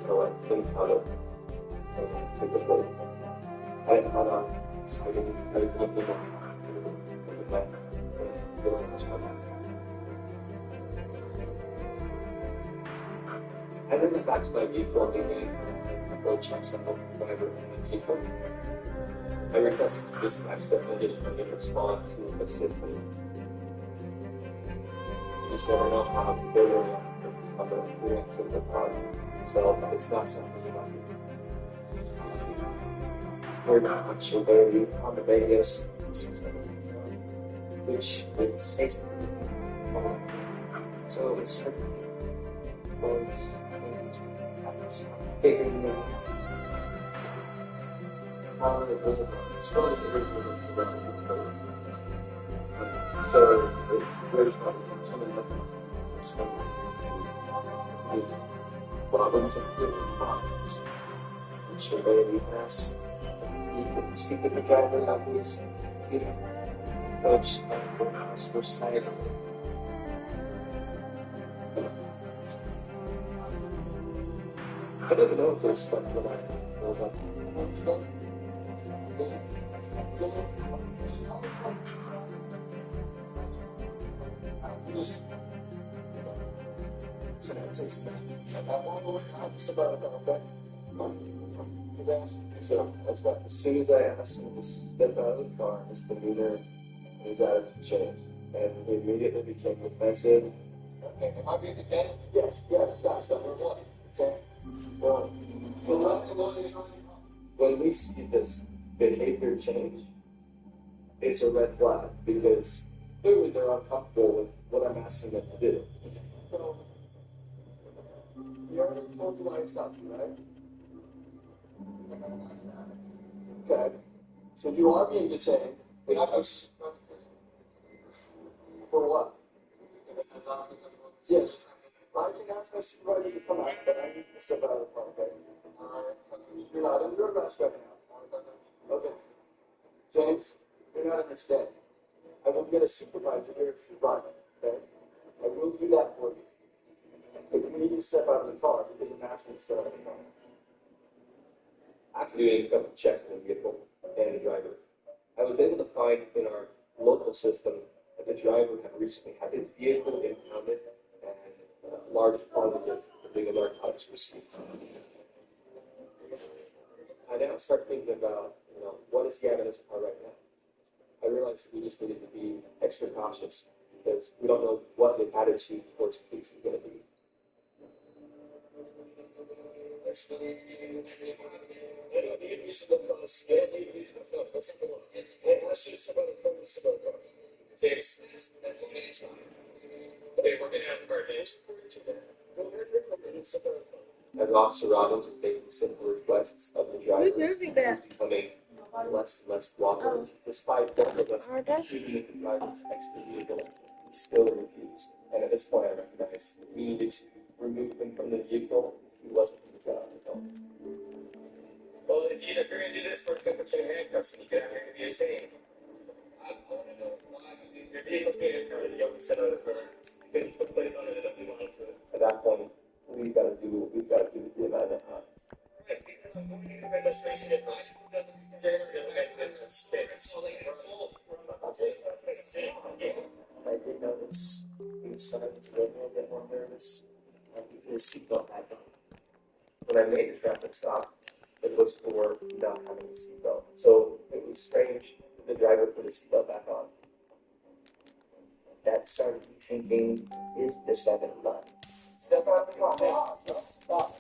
collect things out of typically. I had a study, I was looking at the net and doing this one. I then went back to my vehicle and I go check something whenever in the vehicle. I requested dispatch that additionally respond to assist me. You just never know how people react to the product. So it's not something you want to do. We're not actually very on the radios, which is basically so it's towards bigger than on the boulevard. So the original was the rest of the boulevard. So there's probably something like problems including problems. And survey the pass. You can speak with the driver obviously. You know, coach the house for side. I don't know if there's stuff that I know about. Just As soon as I asked him to step out of the car, his demeanor and his attitude changed, and he immediately became defensive. Okay, am I being defended? Yes, that's number one. Okay. Well, when we see this behavior change, it's a red flag because clearly they're uncomfortable with what I'm asking them to do. So, you already told you why I stopped you, right? Okay. So you are being detained. For what? Yes. I can ask my supervisor to come out, but I need to step out of the car, okay? You're not under arrest right now. Okay. James, you're not understanding. I will get a supervisor here if you like, okay? I will do that for you. But you need to step out of the car because I'm asking you to step out of the car. After doing a couple checks on the vehicle and the driver, I was able to find in our local system that the driver had recently had his vehicle impounded and a large quantity of illegal narcotics receipts. I now start thinking about, what is he having in his car right now? I realized that we just needed to be extra cautious because we don't know what his attitude towards police is going to be. As Officer Robbins was making simple requests of the driver, he was becoming less and less cooperative. Despite both of us pleading with the driver's extra vehicle, he still refused. And at this point, I recognized we needed to remove him from the vehicle if he wasn't going to get on his own. Well, if you're going to do this, we're going to put you in handcuffs and you get out here to be detained. I want to know why your vehicle's being impounded, you haven't set out of the car because you put plates on it and don't belong to it. At that point, we've got to do what we've got to do to the amendment. Right, because I'm going to give administration advice. I did notice he was starting to get a little bit more nervous and he put his seatbelt back on. When I made the traffic stop, it was for not having a seatbelt. So it was strange that the driver put his seatbelt back on. That started me thinking, is this guy going to run? Step out of the car. Stop.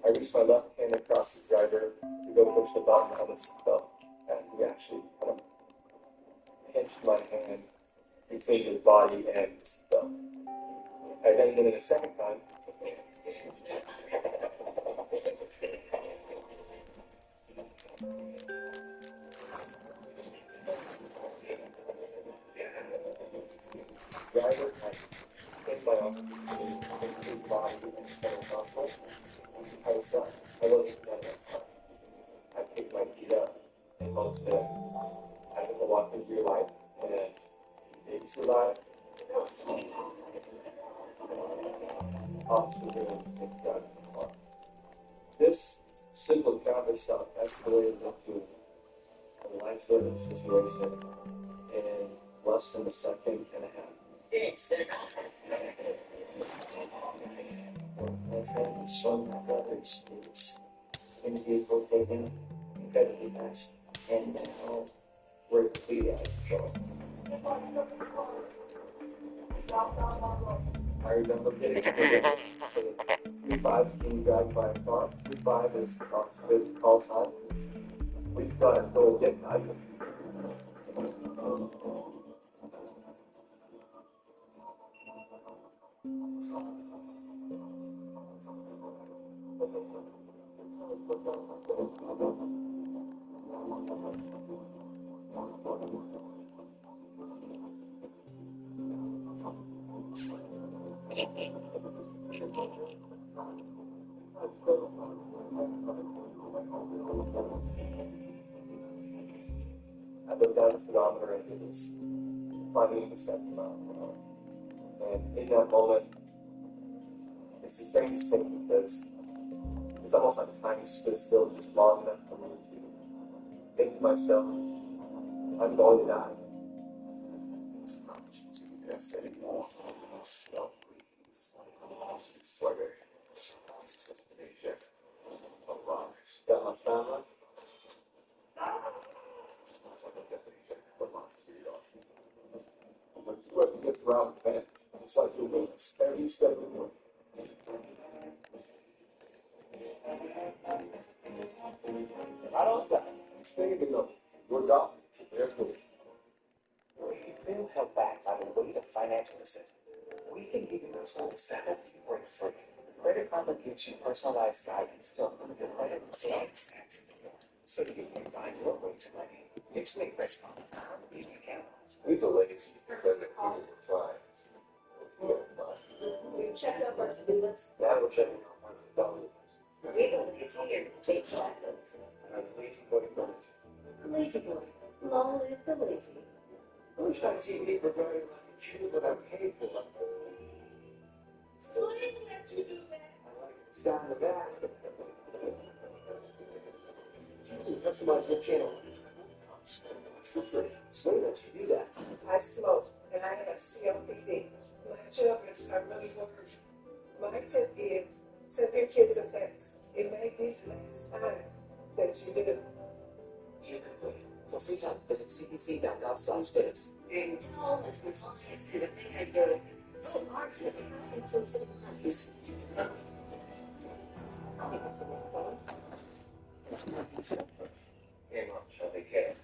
I reached my left hand across the driver to go push the button on the seatbelt, and he actually kind of pinched my hand between his body and the seatbelt. I then did it a second time. Driver had pinned my arm between his body and the center console. I was stuck. I wasn't done that. I picked my feet up and most of I took a walk into your life and maybe survive. Officer Dillon picked out the car. This simple traffic stop escalated into a life-threatening situation in less than a second and a half. My friend was from my brother's is in the vehicle taken incredibly fast, and now we're completely out of control. I remember getting so 35 is being dragged by a car. 35 is his call sign. We've got to go get Nigel. I looked down the speedometer and it was 570 miles per hour. And in that moment, it's a strange thing because it's almost like time stood still just long enough for me to think to myself, I'm going to die. It's like a shift of lives. That much time left? It's like a destiny shift for lives, to be honest. But the US gets around the bend. It's like you witness every step of the way. Right on time. Stay in the know. Your documents, they're good. If you feel held back by the weight of financial decisions, we can give you the tools to help you break free. Credit Karma gives you personalized guidance to improve your credit and savings taxes so you can find your way to money. Usually, Credit Karma you can. We're the lazy, credit people with time. We've checked off our to-do list. Now we're checking out what the dollar is. We the lazy here change that list. And I'm lazy boy furniture. Lazy boy. Long live the lazy. I wish on TV for very much choose what I pay for. So I didn't let you do that. I like the sound of that. You can customize your channel for free. So that you do that. I smoked and I have COPD. My children are really worried. My tip is send your kids a text. It may be the last time that you do. Either way, for free time, visit cdc.gov/tips. And tell us what's on history that they had to go argue and some supplies. Game on, shall they care?